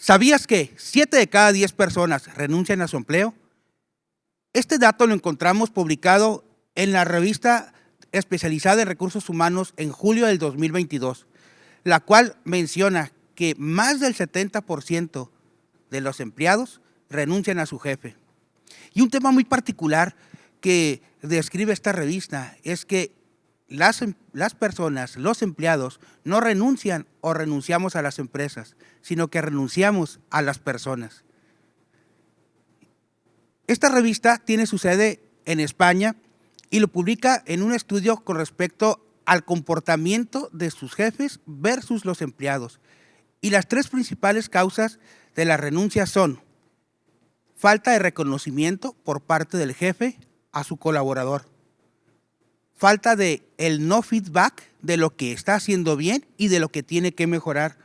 ¿Sabías que 7 de cada 10 personas renuncian a su empleo? Este dato lo encontramos publicado en la revista especializada en recursos humanos en julio del 2022, la cual menciona que más del 70% de los empleados renuncian a su jefe. Y un tema muy particular que describe esta revista es que las personas, los empleados, no renuncian o renunciamos a las empresas, sino que renunciamos a las personas. Esta revista tiene su sede en España y lo publica en un estudio con respecto al comportamiento de sus jefes versus los empleados. Y las 3 principales causas de la renuncia son falta de reconocimiento por parte del jefe a su colaborador, falta de el no feedback de lo que está haciendo bien y de lo que tiene que mejorar.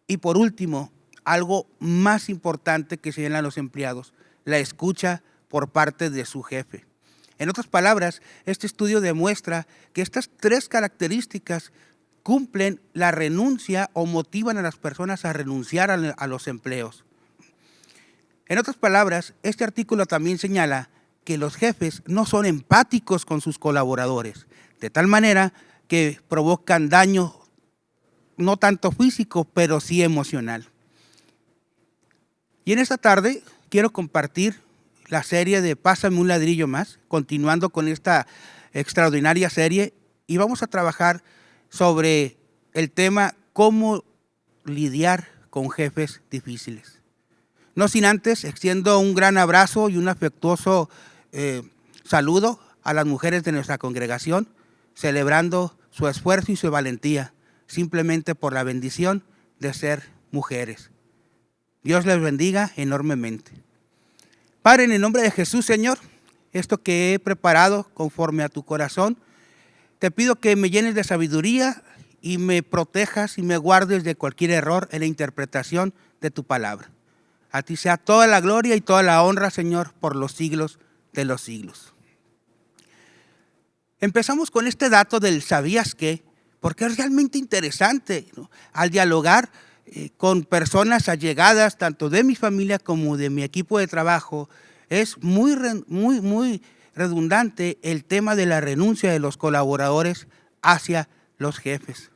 Y por último, algo más importante que señalan los empleados, la escucha por parte de su jefe. En otras palabras, este estudio demuestra que estas 3 características cumplen la renuncia o motivan a las personas a renunciar a los empleos. En otras palabras, este artículo también señala que los jefes no son empáticos con sus colaboradores, de tal manera que provocan daño no tanto físico, pero sí emocional. Y en esta tarde quiero compartir la serie de Pásame un ladrillo más, continuando con esta extraordinaria serie, y vamos a trabajar sobre el tema cómo lidiar con jefes difíciles. No sin antes, extiendo un gran abrazo y un afectuoso saludo a las mujeres de nuestra congregación, celebrando su esfuerzo y su valentía, simplemente por la bendición de ser mujeres. Dios les bendiga enormemente. Padre, en el nombre de Jesús, Señor, esto que he preparado conforme a tu corazón, te pido que me llenes de sabiduría y me protejas y me guardes de cualquier error en la interpretación de tu palabra. A ti sea toda la gloria y toda la honra, Señor, por los siglos de los siglos. Empezamos con este dato del ¿sabías qué? Porque es realmente interesante, ¿no? Al dialogar con personas allegadas, tanto de mi familia como de mi equipo de trabajo, es muy redundante el tema de la renuncia de los colaboradores hacia los jefes.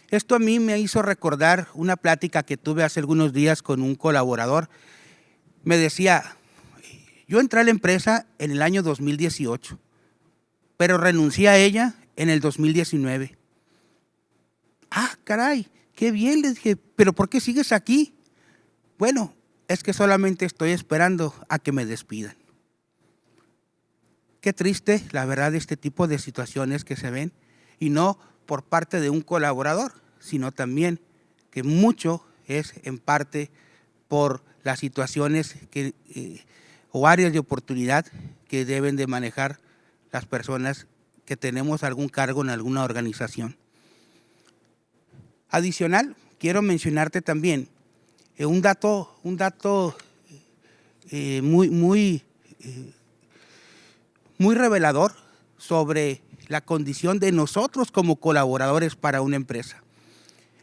Esto a mí me hizo recordar una plática que tuve hace algunos días con un colaborador. Me decía, yo entré a la empresa en el año 2018, pero renuncié a ella en el 2019. Ah, caray, qué bien, le dije, pero ¿por qué sigues aquí? Bueno, es que solamente estoy esperando a que me despidan. Qué triste, la verdad, este tipo de situaciones que se ven, y no por parte de un colaborador, sino también que mucho es en parte por las situaciones o áreas de oportunidad que deben de manejar las personas que tenemos algún cargo en alguna organización. Adicional, quiero mencionarte también un dato muy revelador sobre la condición de nosotros como colaboradores para una empresa.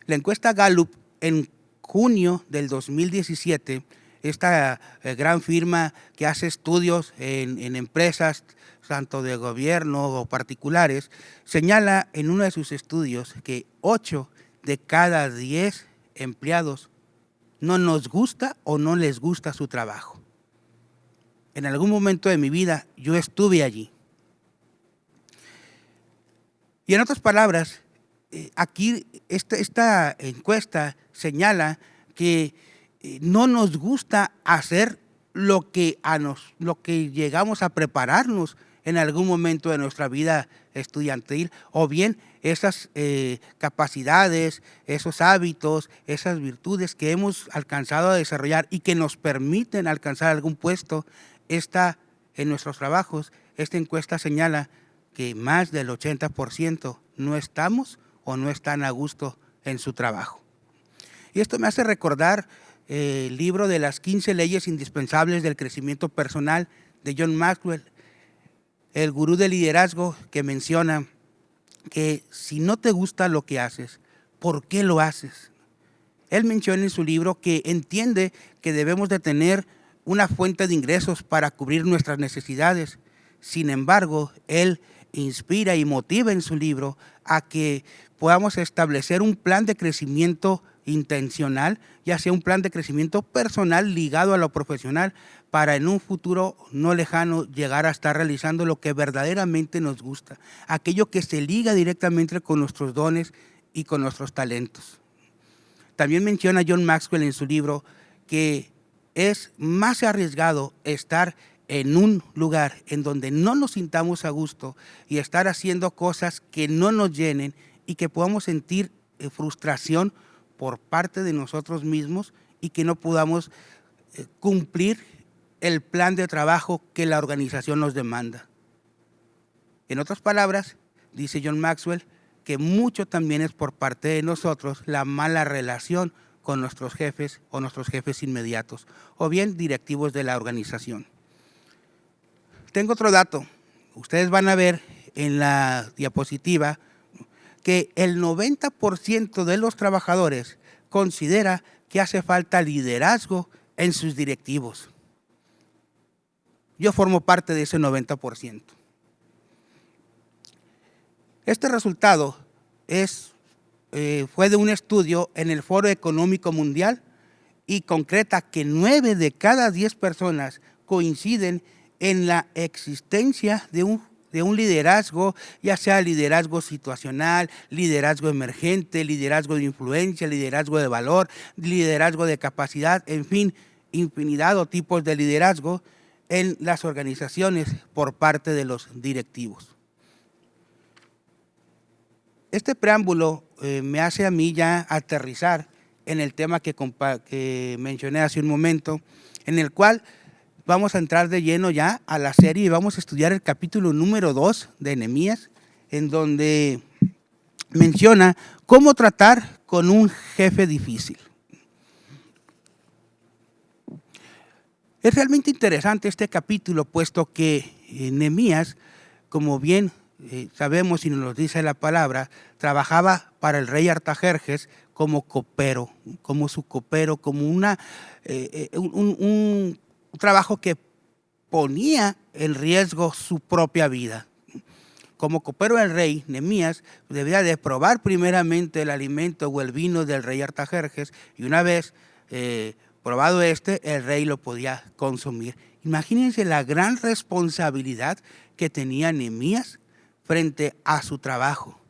La encuesta Gallup en junio del 2017, esta gran firma que hace estudios en empresas, tanto de gobierno o particulares, señala en uno de sus estudios que 8 de cada 10 empleados no nos gusta o no les gusta su trabajo. En algún momento de mi vida yo estuve allí. Y en otras palabras, aquí esta encuesta señala que no nos gusta hacer lo que llegamos a prepararnos en algún momento de nuestra vida estudiantil, o bien esas capacidades, esos hábitos, esas virtudes que hemos alcanzado a desarrollar y que nos permiten alcanzar algún puesto. En nuestros trabajos, esta encuesta señala que más del 80% no estamos o no están a gusto en su trabajo. Y esto me hace recordar el libro de las 15 leyes indispensables del crecimiento personal de John Maxwell, el gurú del liderazgo, que menciona que si no te gusta lo que haces, ¿por qué lo haces? Él menciona en su libro que entiende que debemos de tener una fuente de ingresos para cubrir nuestras necesidades. Sin embargo, él inspira y motiva en su libro a que podamos establecer un plan de crecimiento intencional, ya sea un plan de crecimiento personal ligado a lo profesional, para en un futuro no lejano llegar a estar realizando lo que verdaderamente nos gusta, aquello que se liga directamente con nuestros dones y con nuestros talentos. También menciona John Maxwell en su libro que es más arriesgado estar en un lugar en donde no nos sintamos a gusto y estar haciendo cosas que no nos llenen y que podamos sentir frustración por parte de nosotros mismos y que no podamos cumplir el plan de trabajo que la organización nos demanda. En otras palabras, dice John Maxwell, que mucho también es por parte de nosotros la mala relación con nuestros jefes o nuestros jefes inmediatos, o bien directivos de la organización. Tengo otro dato. Ustedes van a ver en la diapositiva que el 90% de los trabajadores considera que hace falta liderazgo en sus directivos. Yo formo parte de ese 90%. Este resultado fue de un estudio en el Foro Económico Mundial y concreta que 9 de cada 10 personas coinciden en la existencia de un liderazgo, ya sea liderazgo situacional, liderazgo emergente, liderazgo de influencia, liderazgo de valor, liderazgo de capacidad, en fin, infinidad de tipos de liderazgo en las organizaciones por parte de los directivos. Este preámbulo me hace a mí ya aterrizar en el tema que mencioné hace un momento, en el cual vamos a entrar de lleno ya a la serie y vamos a estudiar el capítulo número 2 de Nehemías, en donde menciona cómo tratar con un jefe difícil. Es realmente interesante este capítulo, puesto que Nehemías, como bien sabemos y nos lo dice la palabra, trabajaba para el rey Artajerjes como copero, como su copero, como un trabajo que ponía en riesgo su propia vida. Como copero del rey, Nehemías debía de probar primeramente el alimento o el vino del rey Artajerjes y una vez probado el rey lo podía consumir. Imagínense la gran responsabilidad que tenía Nehemías frente a su trabajo.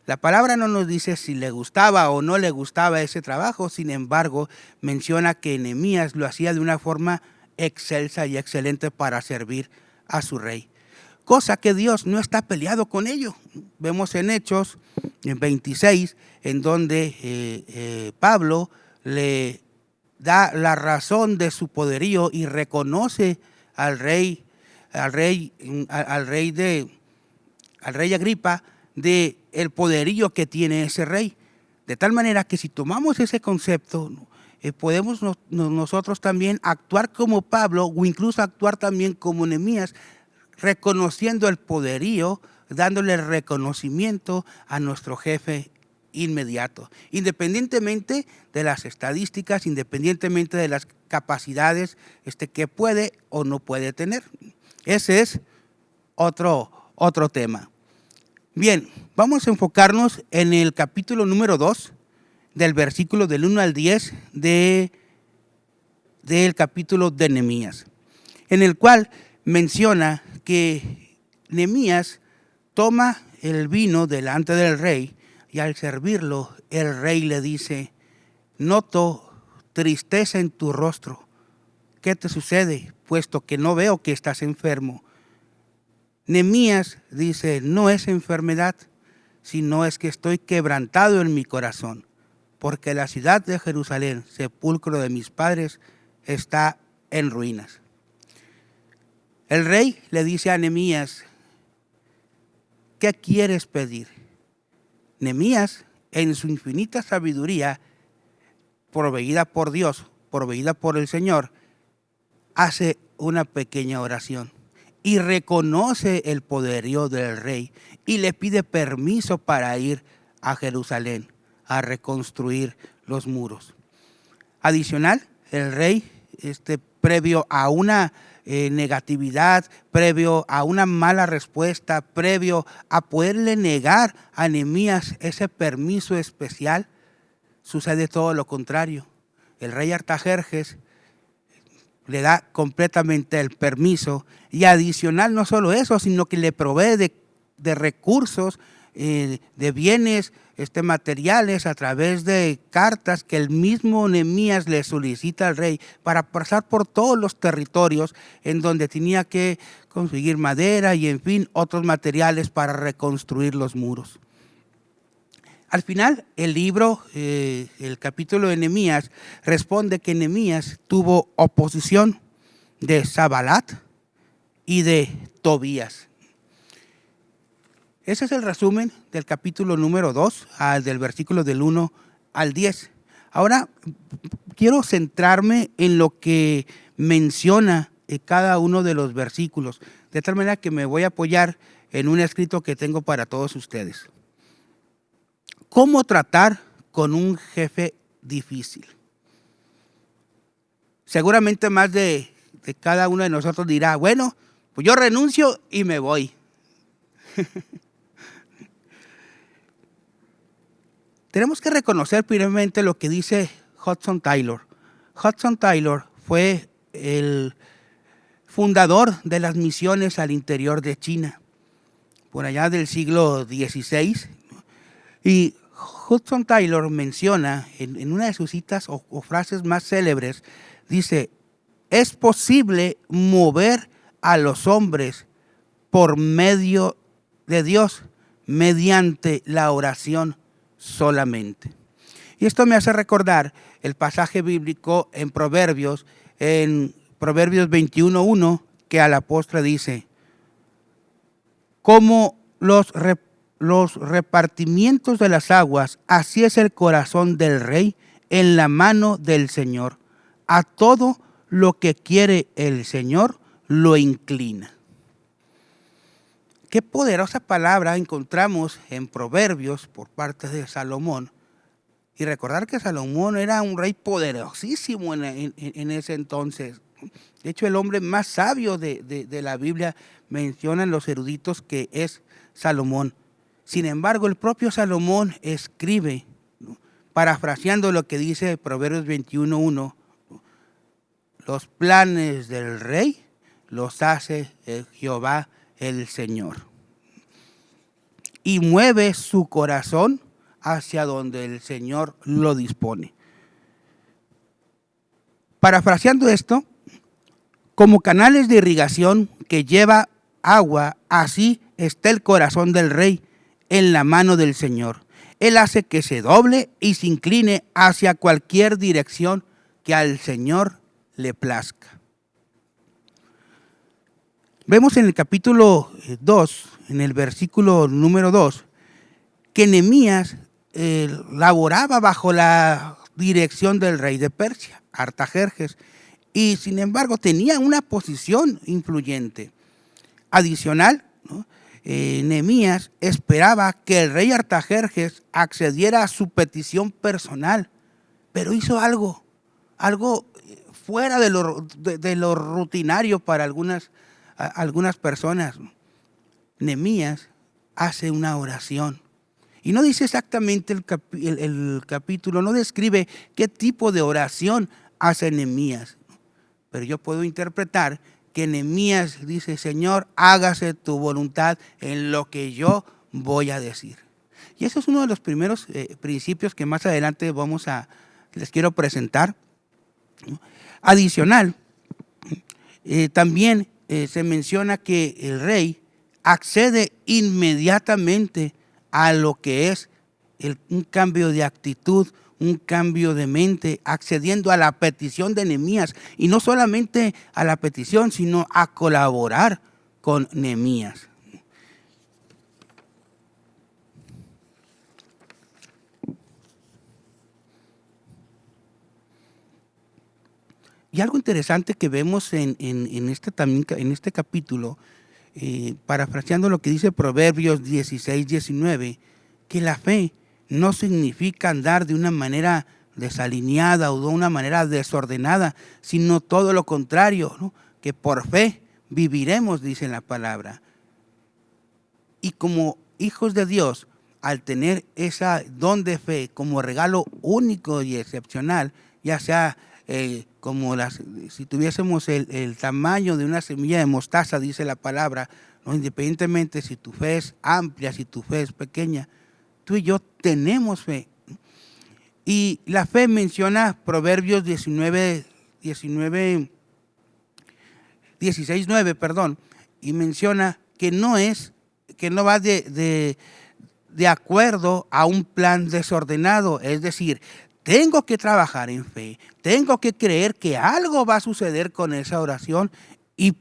La palabra no nos dice si le gustaba o no le gustaba ese trabajo, sin embargo, menciona que Nehemías lo hacía de una forma excelsa y excelente para servir a su rey. Cosa que Dios no está peleado con ello. Vemos en Hechos en 26, en donde Pablo le da la razón de su poderío y reconoce al rey Agripa de el poderío que tiene ese rey. De tal manera que si tomamos ese concepto, podemos nosotros también actuar como Pablo o incluso actuar también como Nehemías, reconociendo el poderío, dándole reconocimiento a nuestro jefe inmediato, independientemente de las estadísticas, independientemente de las capacidades que puede o no puede tener. Ese es otro tema. Bien, vamos a enfocarnos en el capítulo número 2, del versículo del 1 al 10 del capítulo de Nehemías, en el cual menciona que Nehemías toma el vino delante del rey y al servirlo, el rey le dice: noto tristeza en tu rostro. ¿Qué te sucede? Puesto que no veo que estás enfermo. Nehemías dice: no es enfermedad, sino es que estoy quebrantado en mi corazón, porque la ciudad de Jerusalén, sepulcro de mis padres, está en ruinas. El rey le dice a Nehemías: ¿qué quieres pedir? Nehemías, en su infinita sabiduría, proveída por Dios, proveída por el Señor, hace una pequeña oración y reconoce el poderío del rey y le pide permiso para ir a Jerusalén, a reconstruir los muros. Adicional, el rey, previo a una negatividad, previo a una mala respuesta, previo a poderle negar a Nehemías ese permiso especial, sucede todo lo contrario. El rey Artajerjes le da completamente el permiso y adicional no solo eso, sino que le provee de recursos, de bienes materiales a través de cartas que el mismo Nehemías le solicita al rey para pasar por todos los territorios en donde tenía que conseguir madera y en fin otros materiales para reconstruir los muros. Al final el libro, el capítulo de Nehemías responde que Nehemías tuvo oposición de Sanbalat y de Tobías. Ese es el resumen del capítulo número 2, del versículo del 1 al 10. Ahora quiero centrarme en lo que menciona cada uno de los versículos, de tal manera que me voy a apoyar en un escrito que tengo para todos ustedes. ¿Cómo tratar con un jefe difícil? Seguramente más de cada uno de nosotros dirá, bueno, pues yo renuncio y me voy. Tenemos que reconocer primeramente lo que dice Hudson Taylor. Hudson Taylor fue el fundador de las misiones al interior de China, por allá del siglo XVI. Y Hudson Taylor menciona en una de sus citas o frases más célebres, dice, es posible mover a los hombres por medio de Dios, mediante la oración solamente. Y esto me hace recordar el pasaje bíblico en Proverbios 21:1, que a la postre dice, como los repartimientos de las aguas, así es el corazón del rey en la mano del Señor. A todo lo que quiere el Señor lo inclina. Qué poderosa palabra encontramos en Proverbios por parte de Salomón. Y recordar que Salomón era un rey poderosísimo en ese entonces. De hecho, el hombre más sabio de la Biblia mencionan los eruditos que es Salomón. Sin embargo, el propio Salomón escribe, parafraseando lo que dice Proverbios 21:1, los planes del rey los hace Jehová el Señor, y mueve su corazón hacia donde el Señor lo dispone. Parafraseando esto, como canales de irrigación que lleva agua, así está el corazón del rey en la mano del Señor. Él hace que se doble y se incline hacia cualquier dirección que al Señor le plazca. Vemos en el capítulo 2, en el versículo número 2, que Nehemías laboraba bajo la dirección del rey de Persia, Artajerjes, y sin embargo tenía una posición influyente. Adicional, ¿no? Nehemías esperaba que el rey Artajerjes accediera a su petición personal, pero hizo algo fuera de lo rutinario para algunas personas. Nehemías hace una oración. Y no dice exactamente el capítulo, no describe qué tipo de oración hace Nehemías. Pero yo puedo interpretar que Nehemías dice, Señor, hágase tu voluntad en lo que yo voy a decir. Y eso es uno de los primeros principios que más adelante les quiero presentar. Adicional, también se menciona que el rey accede inmediatamente a lo que es un cambio de actitud, un cambio de mente, accediendo a la petición de Nehemías, y no solamente a la petición, sino a colaborar con Nehemías. Y algo interesante que vemos en este capítulo, parafraseando lo que dice Proverbios 16:19, que la fe no significa andar de una manera desalineada o de una manera desordenada, sino todo lo contrario, ¿no? Que por fe viviremos, dice la palabra. Y como hijos de Dios, al tener ese don de fe como regalo único y excepcional, ya sea si tuviésemos el tamaño de una semilla de mostaza, dice la palabra, ¿no? Independientemente si tu fe es amplia, si tu fe es pequeña, tú y yo tenemos fe. Y la fe menciona Proverbios 16:9, y menciona que no va de acuerdo a un plan desordenado, es decir, tengo que trabajar en fe, tengo que creer que algo va a suceder con esa oración y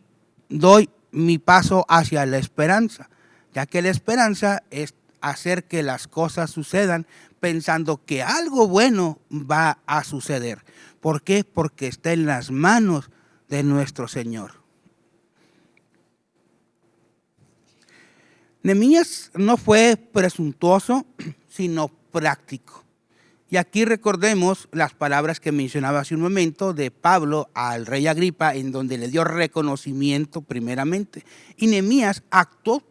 doy mi paso hacia la esperanza, ya que la esperanza es hacer que las cosas sucedan pensando que algo bueno va a suceder. ¿Por qué? Porque está en las manos de nuestro Señor. Nehemías no fue presuntuoso, sino práctico. Y aquí recordemos las palabras que mencionaba hace un momento de Pablo al rey Agripa, en donde le dio reconocimiento primeramente. Y Nehemías actuó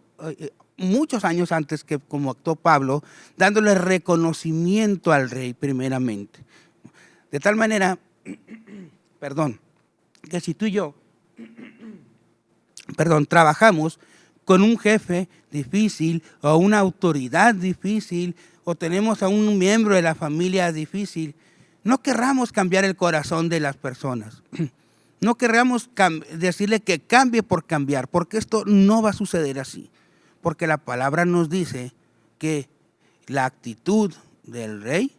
muchos años antes que como actuó Pablo, dándole reconocimiento al rey primeramente. De tal manera, que si tú y yo, trabajamos con un jefe difícil o una autoridad difícil o tenemos a un miembro de la familia difícil, no querramos cambiar el corazón de las personas. No querramos decirle que cambie por cambiar, porque esto no va a suceder así. Porque la palabra nos dice que la actitud del rey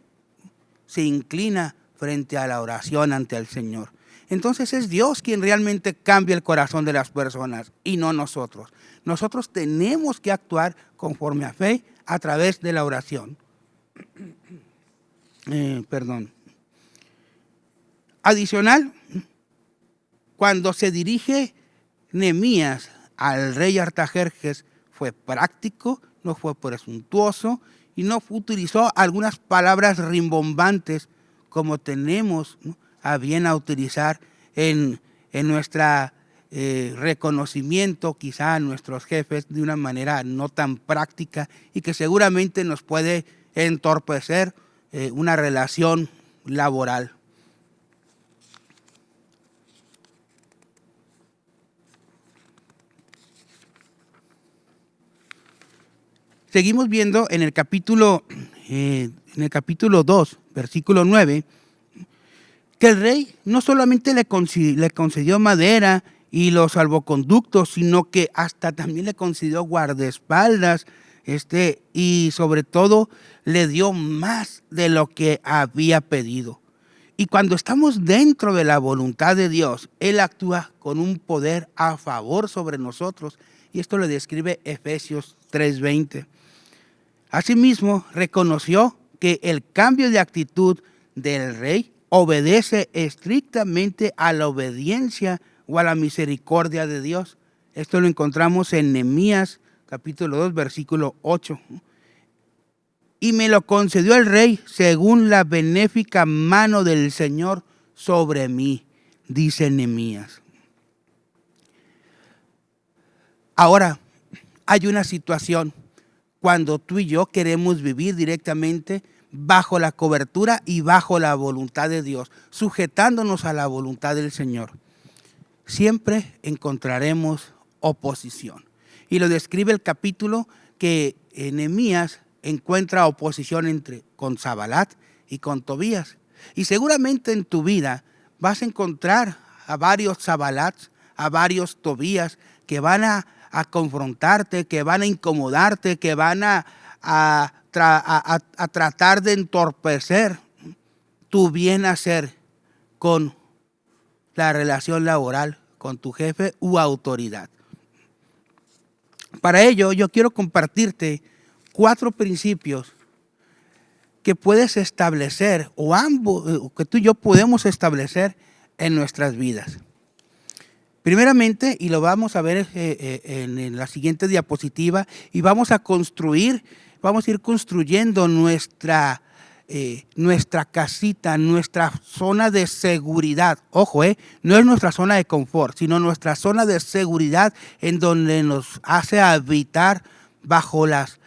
se inclina frente a la oración ante el Señor. Entonces es Dios quien realmente cambia el corazón de las personas y no nosotros. Nosotros tenemos que actuar conforme a fe a través de la oración. Adicional, cuando se dirige Nehemías al rey Artajerjes, fue práctico, no fue presuntuoso y no utilizó algunas palabras rimbombantes como tenemos, ¿no?, a bien a utilizar en nuestra reconocimiento quizá a nuestros jefes de una manera no tan práctica y que seguramente nos puede entorpecer una relación laboral. Seguimos viendo en el capítulo 2, versículo 9, que el rey no solamente le concedió madera y los salvoconductos, sino que hasta también le concedió guardaespaldas, y sobre todo le dio más de lo que había pedido. Y cuando estamos dentro de la voluntad de Dios, Él actúa con un poder a favor sobre nosotros. Y esto lo describe Efesios 3:20. Asimismo, reconoció que el cambio de actitud del rey obedece estrictamente a la obediencia o a la misericordia de Dios. Esto lo encontramos en Nehemías capítulo 2, versículo 8. Y me lo concedió el rey según la benéfica mano del Señor sobre mí, dice Nehemías. Ahora, hay una situación cuando tú y yo queremos vivir directamente bajo la cobertura y bajo la voluntad de Dios, sujetándonos a la voluntad del Señor. Siempre encontraremos oposición. Y lo describe el capítulo que Nehemías encuentra oposición con Sanbalat y con Tobías. Y seguramente en tu vida vas a encontrar a varios Sanbalats, a varios Tobías que van a confrontarte, que van a incomodarte, que van a tratar de entorpecer tu bien hacer con la relación laboral con tu jefe u autoridad. Para ello, yo quiero compartirte 4 principios que puedes establecer que tú y yo podemos establecer en nuestras vidas. Primeramente, y lo vamos a ver en la siguiente diapositiva, y vamos a construir vamos a ir construyendo nuestra casita, nuestra zona de seguridad. Ojo, no es nuestra zona de confort, sino nuestra zona de seguridad en donde nos hace habitar bajo las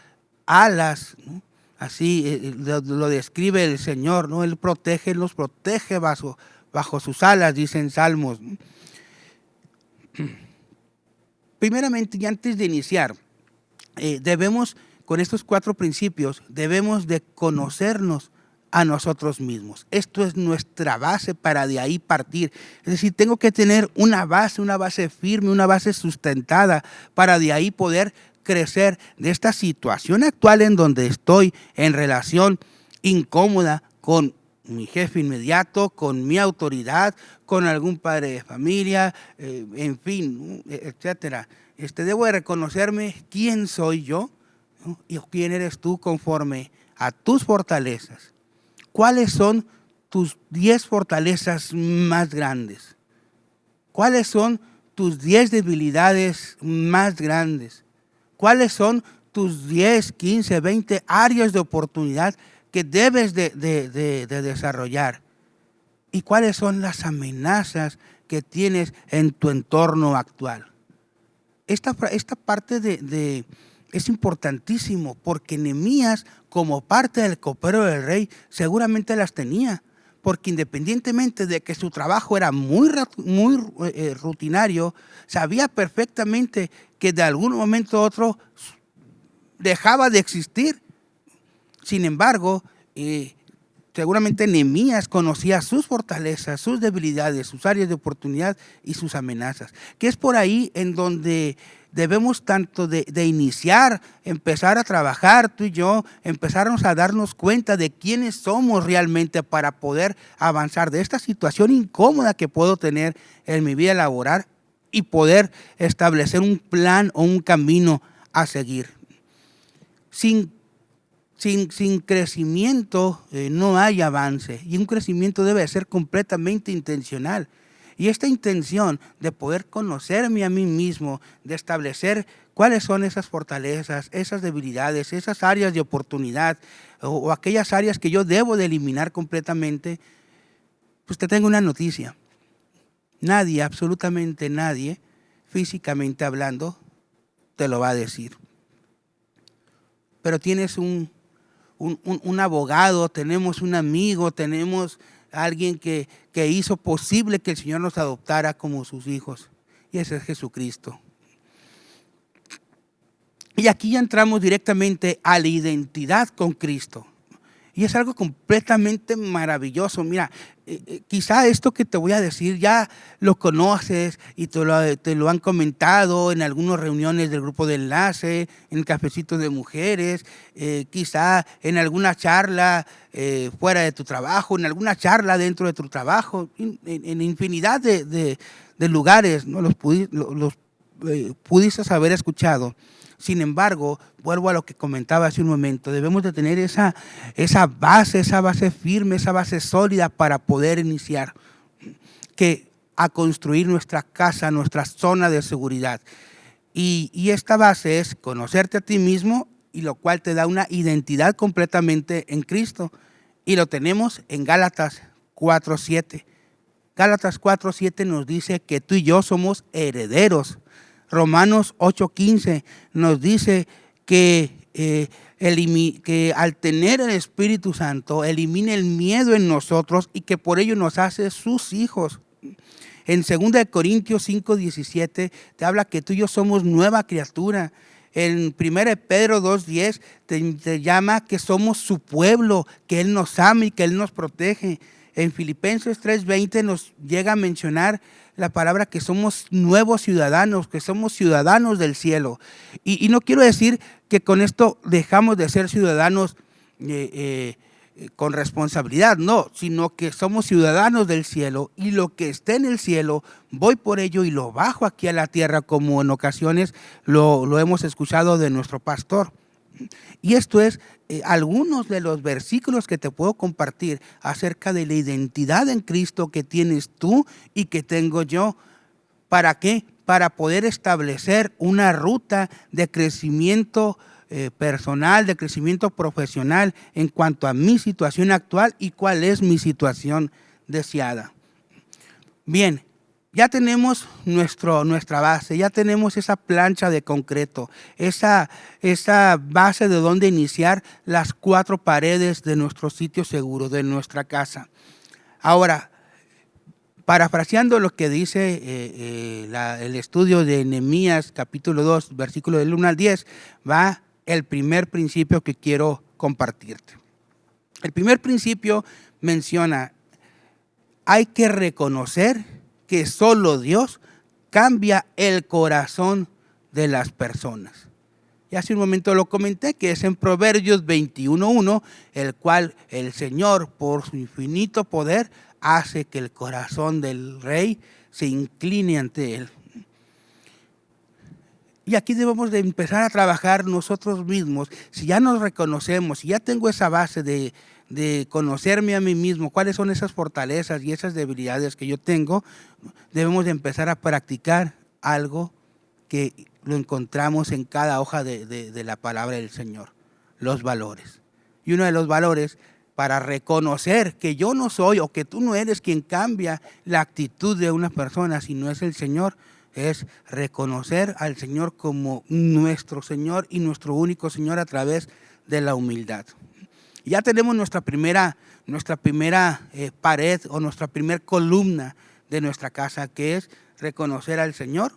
alas, ¿no? Así lo describe el Señor, ¿no? Él nos protege bajo sus alas, dicen Salmos, ¿no? Primeramente, y antes de iniciar, debemos, con estos 4 principios, debemos de conocernos a nosotros mismos. Esto es nuestra base para de ahí partir. Es decir, tengo que tener una base firme, una base sustentada para de ahí poder crecer de esta situación actual en donde estoy en relación incómoda con mi jefe inmediato, con mi autoridad, con algún padre de familia, en fin, etcétera. Debo de reconocerme quién soy yo, ¿no? Y quién eres tú conforme a tus fortalezas. ¿Cuáles son tus 10 fortalezas más grandes? ¿Cuáles son tus 10 debilidades más grandes? ¿Cuáles son tus 10, 15, 20 áreas de oportunidad que debes de desarrollar? ¿Y cuáles son las amenazas que tienes en tu entorno actual? Esta parte es importantísimo porque Nehemías, como parte del copero del rey, seguramente las tenía, porque independientemente de que su trabajo era muy rutinario, sabía perfectamente que de algún momento a otro dejaba de existir. Sin embargo, seguramente Nehemías conocía sus fortalezas, sus debilidades, sus áreas de oportunidad y sus amenazas, que es por ahí en donde debemos tanto de iniciar, empezar a trabajar tú y yo, empezarnos a darnos cuenta de quiénes somos realmente para poder avanzar de esta situación incómoda que puedo tener en mi vida laboral y poder establecer un plan o un camino a seguir. Sin crecimiento no hay avance, y un crecimiento debe ser completamente intencional. Y esta intención de poder conocerme a mí mismo, de establecer cuáles son esas fortalezas, esas debilidades, esas áreas de oportunidad o aquellas áreas que yo debo de eliminar completamente, pues te tengo una noticia. Nadie, absolutamente nadie, físicamente hablando, te lo va a decir. Pero tienes un abogado, tenemos un amigo, tenemos alguien que hizo posible que el Señor nos adoptara como sus hijos. Y ese es Jesucristo. Y aquí ya entramos directamente a la identidad con Cristo. Y es algo completamente maravilloso. Mira, quizá esto que te voy a decir ya lo conoces y te lo han comentado en algunas reuniones del grupo de enlace, en cafecitos de mujeres, quizá en alguna charla fuera de tu trabajo, en alguna charla dentro de tu trabajo, en infinidad de lugares, ¿no? Los pudiste haber escuchado. Sin embargo, vuelvo a lo que comentaba hace un momento, debemos de tener esa base firme, esa base sólida para poder iniciar a construir nuestra casa, nuestra zona de seguridad. Y esta base es conocerte a ti mismo, y lo cual te da una identidad completamente en Cristo. Y lo tenemos en Gálatas 4:7. Gálatas 4:7 nos dice que tú y yo somos herederos. Romanos 8:15 nos dice que al tener el Espíritu Santo elimina el miedo en nosotros y que por ello nos hace sus hijos. En 2 Corintios 5:17 te habla que tú y yo somos nueva criatura. En 1 Pedro 2:10 te llama que somos su pueblo, que Él nos ama y que Él nos protege. En Filipenses 3:20 nos llega a mencionar la palabra que somos nuevos ciudadanos, que somos ciudadanos del cielo. Y no quiero decir que con esto dejamos de ser ciudadanos con responsabilidad, no, sino que somos ciudadanos del cielo, y lo que esté en el cielo, voy por ello y lo bajo aquí a la tierra, como en ocasiones lo hemos escuchado de nuestro pastor. Y esto es algunos de los versículos que te puedo compartir acerca de la identidad en Cristo que tienes tú y que tengo yo. ¿Para qué? Para poder establecer una ruta de crecimiento personal, de crecimiento profesional en cuanto a mi situación actual y cuál es mi situación deseada. Bien, ya tenemos nuestra base, ya tenemos esa plancha de concreto, esa base de donde iniciar las 4 paredes de nuestro sitio seguro, de nuestra casa. Ahora, parafraseando lo que dice el estudio de Nehemías, capítulo 2, versículo del 1 al 10, va el primer principio que quiero compartirte. El primer principio menciona, hay que reconocer que solo Dios cambia el corazón de las personas. Y hace un momento lo comenté, que es en Proverbios 21:1, el cual el Señor, por su infinito poder, hace que el corazón del rey se incline ante él. Y aquí debemos de empezar a trabajar nosotros mismos. Si ya nos reconocemos, si ya tengo esa base de conocerme a mí mismo, cuáles son esas fortalezas y esas debilidades que yo tengo, debemos de empezar a practicar algo que lo encontramos en cada hoja de la palabra del Señor, los valores. Y uno de los valores para reconocer que yo no soy o que tú no eres quien cambia la actitud de una persona, sino es el Señor, es reconocer al Señor como nuestro Señor y nuestro único Señor a través de la humildad. Ya tenemos nuestra primera pared o nuestra primera columna de nuestra casa, que es reconocer al Señor,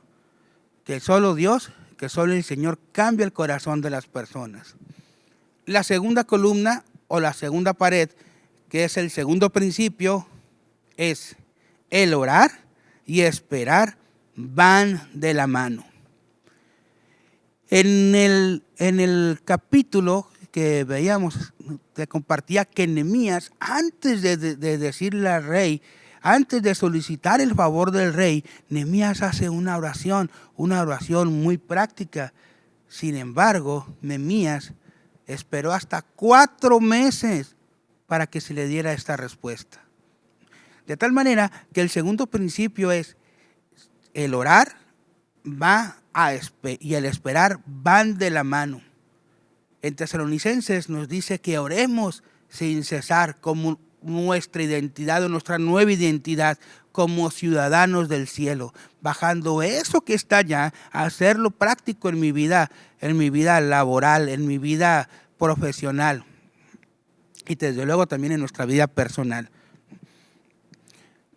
que solo Dios, que solo el Señor cambia el corazón de las personas. La segunda columna o la segunda pared, que es el segundo principio, es el orar y esperar van de la mano. En el capítulo que veíamos, te compartía que Nehemías, antes de decirle al rey, antes de solicitar el favor del rey, Nehemías hace una oración muy práctica. Sin embargo, Nehemías esperó hasta 4 meses para que se le diera esta respuesta. De tal manera que el segundo principio es el orar y el esperar van de la mano. En Tesalonicenses nos dice que oremos sin cesar como nuestra identidad o nuestra nueva identidad como ciudadanos del cielo, bajando eso que está allá a hacerlo práctico en mi vida laboral, en mi vida profesional y desde luego también en nuestra vida personal.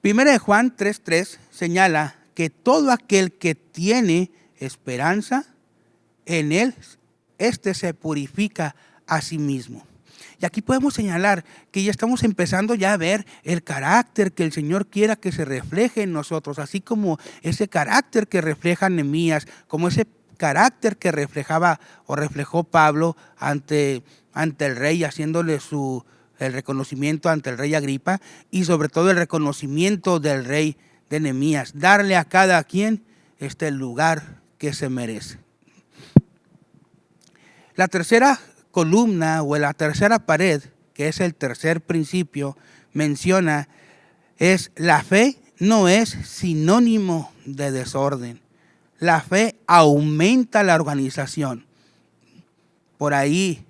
Primera de Juan 3:3 señala que todo aquel que tiene esperanza en él, éste se purifica a sí mismo. Y aquí podemos señalar que ya estamos empezando ya a ver el carácter que el Señor quiera que se refleje en nosotros, así como ese carácter que refleja Nehemías, como ese carácter que reflejaba o reflejó Pablo ante el rey, haciéndole el reconocimiento ante el rey Agripa y sobre todo el reconocimiento del rey de Nehemías, darle a cada quien el lugar que se merece. La tercera columna o la tercera pared, que es el tercer principio, menciona es la fe no es sinónimo de desorden. La fe aumenta la organización. Por ahí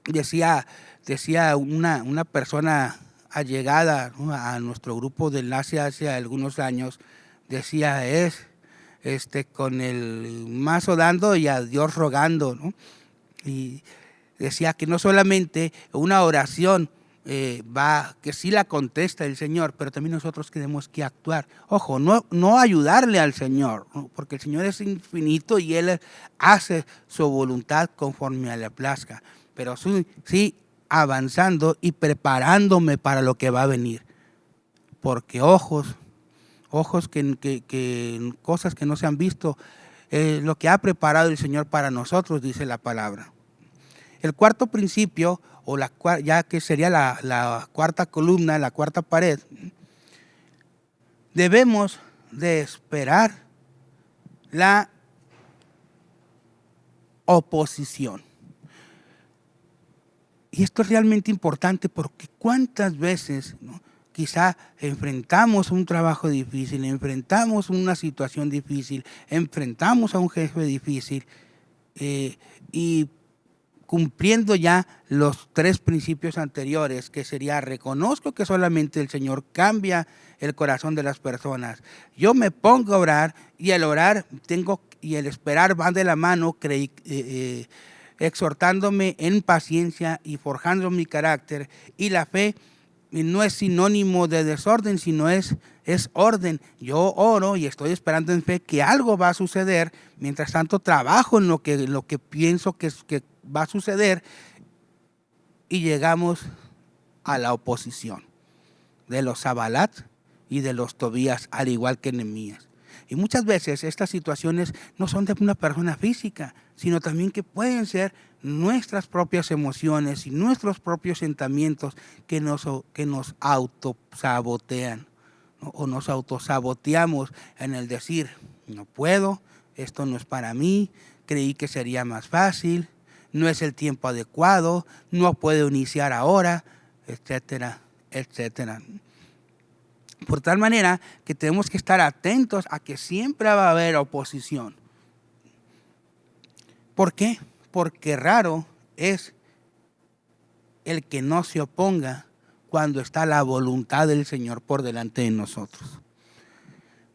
decía una persona allegada, ¿no?, a nuestro grupo de enlace hace algunos años, decía con el mazo dando y a Dios rogando, ¿no? Y decía que no solamente una oración que sí la contesta el Señor, pero también nosotros tenemos que actuar. Ojo, no ayudarle al Señor, ¿no?, porque el Señor es infinito y Él hace su voluntad conforme a la plazca, pero sí avanzando y preparándome para lo que va a venir. Porque ojos que cosas que no se han visto, lo que ha preparado el Señor para nosotros, dice la palabra. El cuarto principio, ya que sería la cuarta columna, la cuarta pared, debemos de esperar la oposición. Y esto es realmente importante porque cuántas veces, ¿no?, quizá enfrentamos un trabajo difícil, enfrentamos una situación difícil, enfrentamos a un jefe difícil y cumpliendo ya los 3 principios anteriores, que sería: reconozco que solamente el Señor cambia el corazón de las personas. Yo me pongo a orar, y el orar y el esperar van de la mano, exhortándome en paciencia y forjando mi carácter. Y la fe no es sinónimo de desorden, sino es orden. Yo oro y estoy esperando en fe que algo va a suceder. Mientras tanto, trabajo en lo que pienso que va a suceder, y llegamos a la oposición de los Sanballat y de los Tobías, al igual que Nehemías. Y muchas veces estas situaciones no son de una persona física, sino también que pueden ser nuestras propias emociones y nuestros propios sentimientos que nos autosabotean, ¿no? O nos autosaboteamos en el decir: no puedo, esto no es para mí, creí que sería más fácil, no es el tiempo adecuado, no puedo iniciar ahora, etcétera, etcétera. Por tal manera que tenemos que estar atentos a que siempre va a haber oposición. ¿Por qué? Porque raro es el que no se oponga cuando está la voluntad del Señor por delante de nosotros.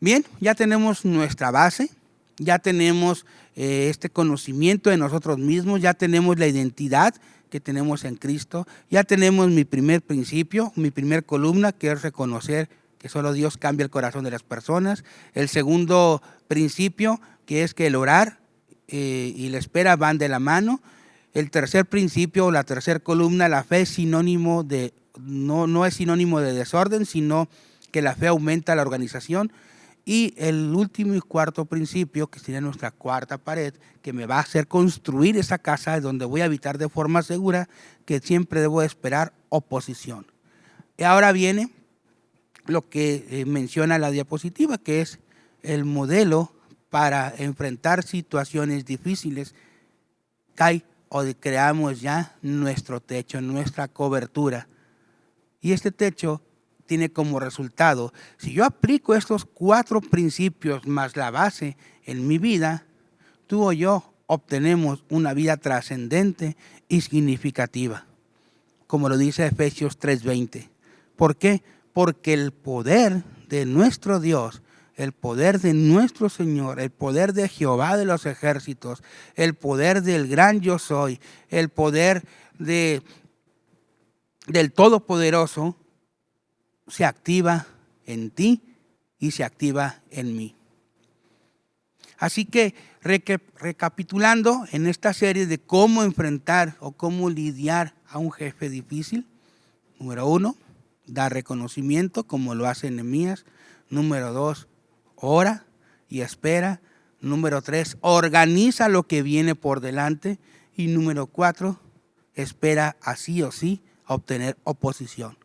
Bien, ya tenemos nuestra base, ya tenemos este conocimiento de nosotros mismos, ya tenemos la identidad que tenemos en Cristo, ya tenemos mi primer principio, mi primer columna, que es reconocer que solo Dios cambia el corazón de las personas. El segundo principio, que es que el orar y la espera van de la mano. El tercer principio, la tercera columna, la fe es sinónimo no es sinónimo de desorden, sino que la fe aumenta la organización. Y el último y cuarto principio, que sería nuestra cuarta pared, que me va a hacer construir esa casa donde voy a habitar de forma segura, que siempre debo esperar oposición. Y ahora viene lo que menciona la diapositiva, que es el modelo para enfrentar situaciones difíciles. Creamos ya nuestro techo, nuestra cobertura. Y este techo tiene como resultado: si yo aplico estos 4 principios más la base en mi vida, tú o yo obtenemos una vida trascendente y significativa, como lo dice Efesios 3:20. ¿Por qué? Porque el poder de nuestro Dios, el poder de nuestro Señor, el poder de Jehová de los ejércitos, el poder del gran yo soy, el poder del Todopoderoso, se activa en ti y se activa en mí. Así que, recapitulando en esta serie de cómo enfrentar o cómo lidiar a un jefe difícil: número 1, da reconocimiento, como lo hace Nehemías. Número 2, ora y espera. Número 3, organiza lo que viene por delante. Y número 4, espera así o sí a obtener oposición.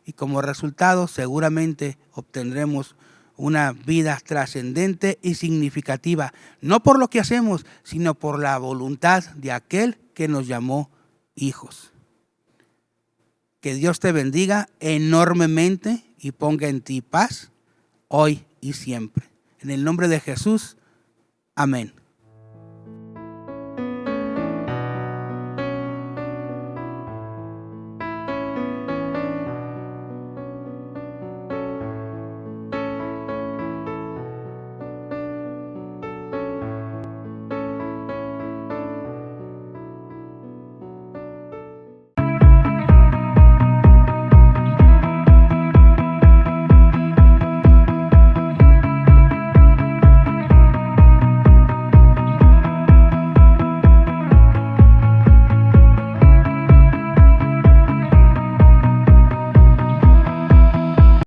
Y como resultado seguramente obtendremos una vida trascendente y significativa, no por lo que hacemos, sino por la voluntad de aquel que nos llamó hijos. Que Dios te bendiga enormemente y ponga en ti paz hoy y siempre. En el nombre de Jesús, amén.